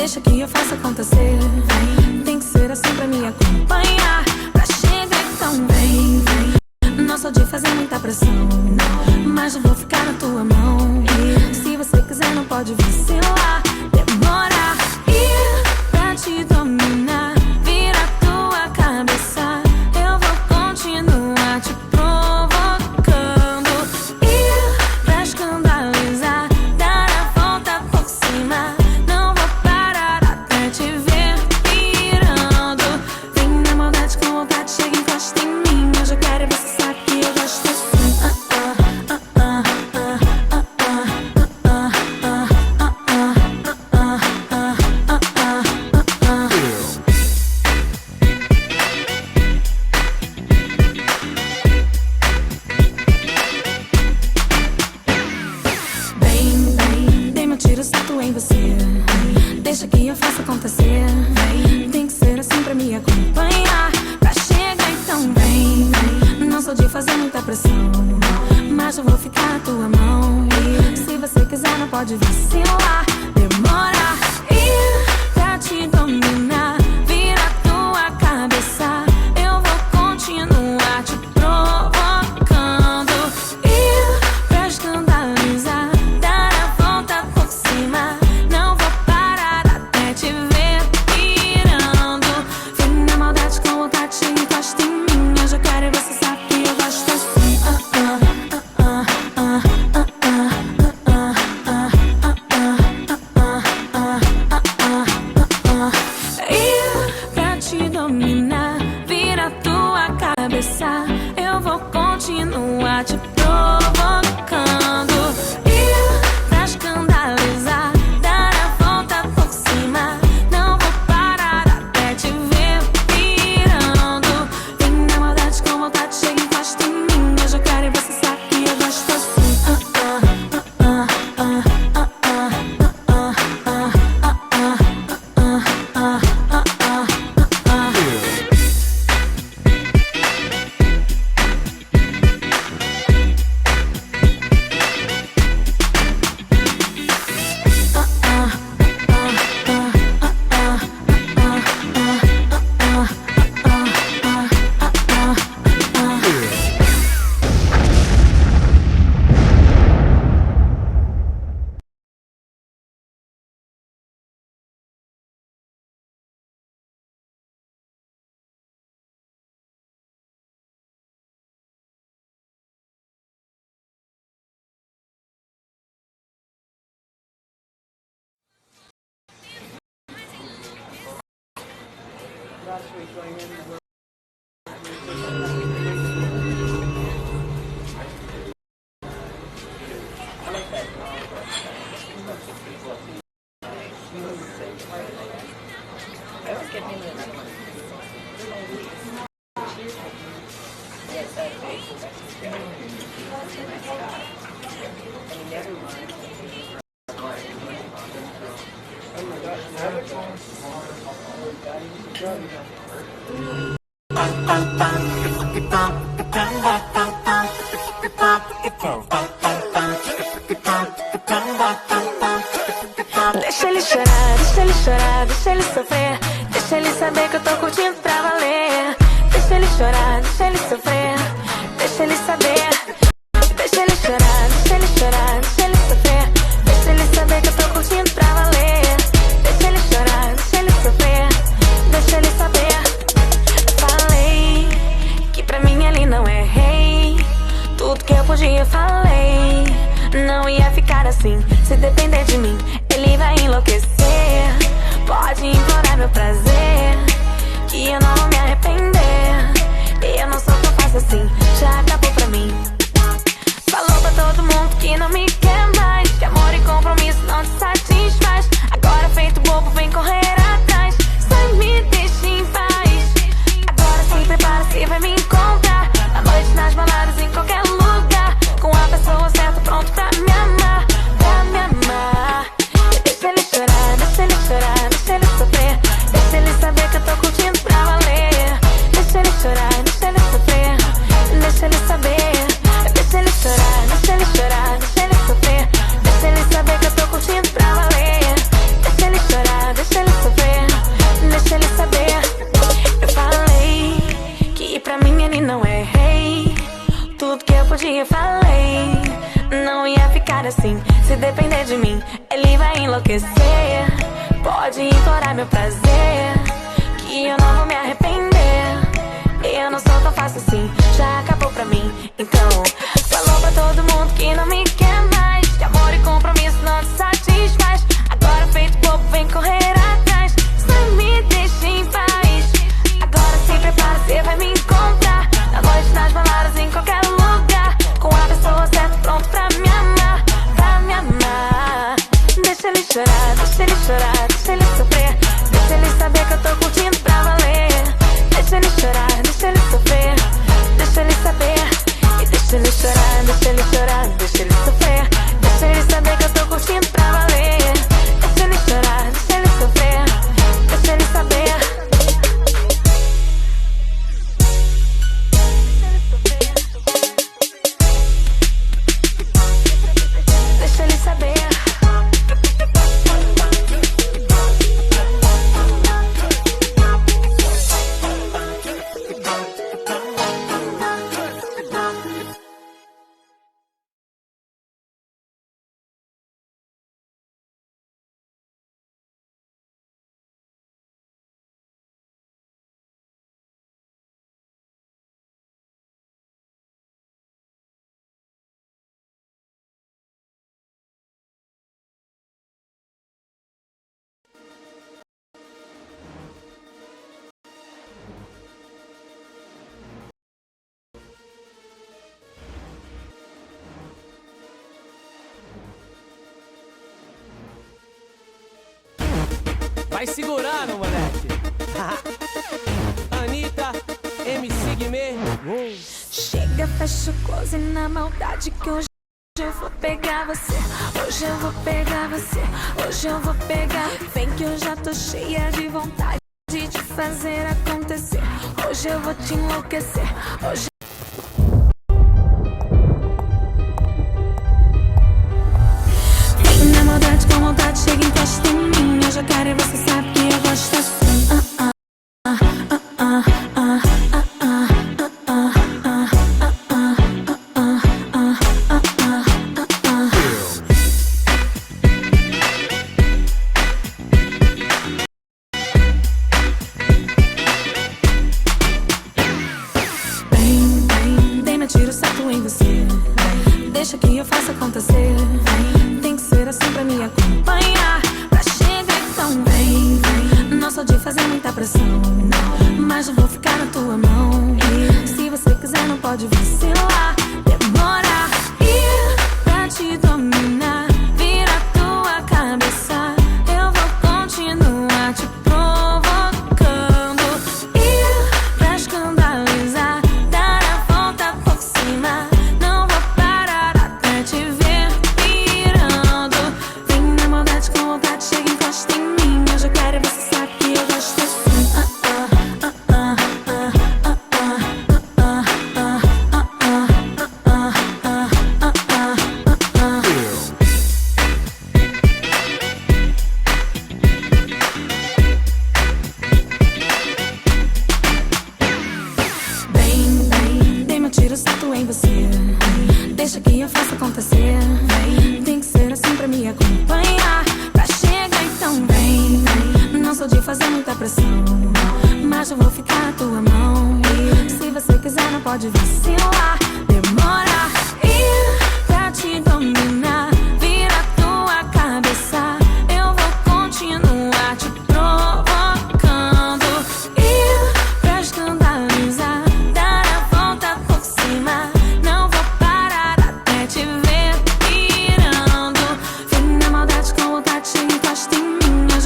Deixa que eu faça acontecer. Tem que ser assim pra me acompanhar, pra chegar então vem. Não sou de fazer muita pressão, mas eu vou ficar na tua mão. Se você quiser não pode vacilar, demora. E pra te dominar, vira a tua cabeça, eu vou continuar te provocando. E pra escandalizar, dar a volta por cima, não vou parar até te ver pirando. Vem na maldade com vontade, chega e encosta em mim. Eu já quero e você sabe que eu gosto assim. Deixa que eu faça acontecer. Tem que ser assim pra me acompanhar, pra chegar então vem. Não sou de fazer muita pressão, mas eu vou ficar na tua mão. Se você quiser não pode vacilar, demora. E pra te dominar, vira a tua cabeça, eu vou continuar te provocando. E pra escandalizar, dar a volta por cima, não vou parar até te ver pirando. Vem na maldade com vontade, chega e encosta em mim. Eu já quero e você sabe que eu gosto assim. E pra te dominar, vira a tua cabeça, eu vou continuar te provocando. E pra escandalizar, dar a volta por cima, não vou parar até te ver pirando. Vem na maldade com vontade, chega e encosta em mim. Eu já quero e você sabe que eu gosto assim. Deixa ele chorar, deixa ele chorar, deixa ele sofrer, deixa ele saber que eu tô curtindo pra valer. Deixa ele chorar, deixa ele sofrer, deixa ele saber. Deixa ele chorar, deixa ele chorar, deixa ele sofrer, deixa ele saber que eu tô curtindo pra valer. Deixa ele chorar, deixa ele sofrer, deixa ele saber. Falei que pra mim ele não é rei, tudo que eu podia eu falei. Não ia ficar assim, se depender de mim ele vai enlouquecer. Pode implorar meu prazer, que eu não vou me arrepender. Eu não sou tão fácil Pode implorar meu prazer, que eu não vou me arrepender. Eu não sou tão fácil assim, já acabou pra mim. Então, falou pra todo mundo que não me quer mais, que amor e compromisso não te satisfaz. Agora feito bobo, vem correr atrás, não me deixe em paz. Agora se prepara, cê vai me encontrar na noite, nas baladas, em qualquer lugar, com a pessoa certa, pronto pra me amar, pra me amar. Deixa ele chorar, deixa ele chorar, deixa ele sofrer, deixa ele saber que eu tô curtindo pra valer. Deixa ele chorar, deixa ele sofrer, deixa ele saber. E deixa ele chorar, deixa ele chorar, deixa ele sofrer, deixa ele saber que eu tô curtindo pra valer. Deixa ele chorar, deixa ele sofrer, deixa ele saber. Deixa ele saber. Vai segurando, moleque. Anitta, MC Guimê. Chega, fecha o close na maldade que hoje eu vou pegar você. Hoje eu vou pegar você. Hoje eu vou pegar. Vem que eu já tô cheia de vontade de te fazer acontecer. Hoje eu vou te enlouquecer. Hoje vem na maldade com vontade, chega, encosta em mim. Eu já quero e você sabe que eu gosto assim. Vem, me tiro o certo em você. Deixa que eu faça acontecer. Tem que ser assim pra me acompanhar, pra chegar, então vem. Não sou de fazer muita pressão, mas eu vou ficar na tua mão. E se você quiser não pode vacilar, demora. E pra te dominar, vira a tua cabeça, eu vou continuar te provocando. E pra escandalizar, dar a volta por cima, não vou parar até te ver pirando. Vem na maldade com vontade, chega, encosta em mim. Eu já quero e você sabe que eu gosto assim. Vem, eu tiro o certo em você. Deixa que eu faça acontecer. Tem que ser assim pra me acompanhar, pra chegar, então vem. Não sou de fazer muita pressão, mas eu vou ficar na tua mão. E se você quiser não pode vacilar,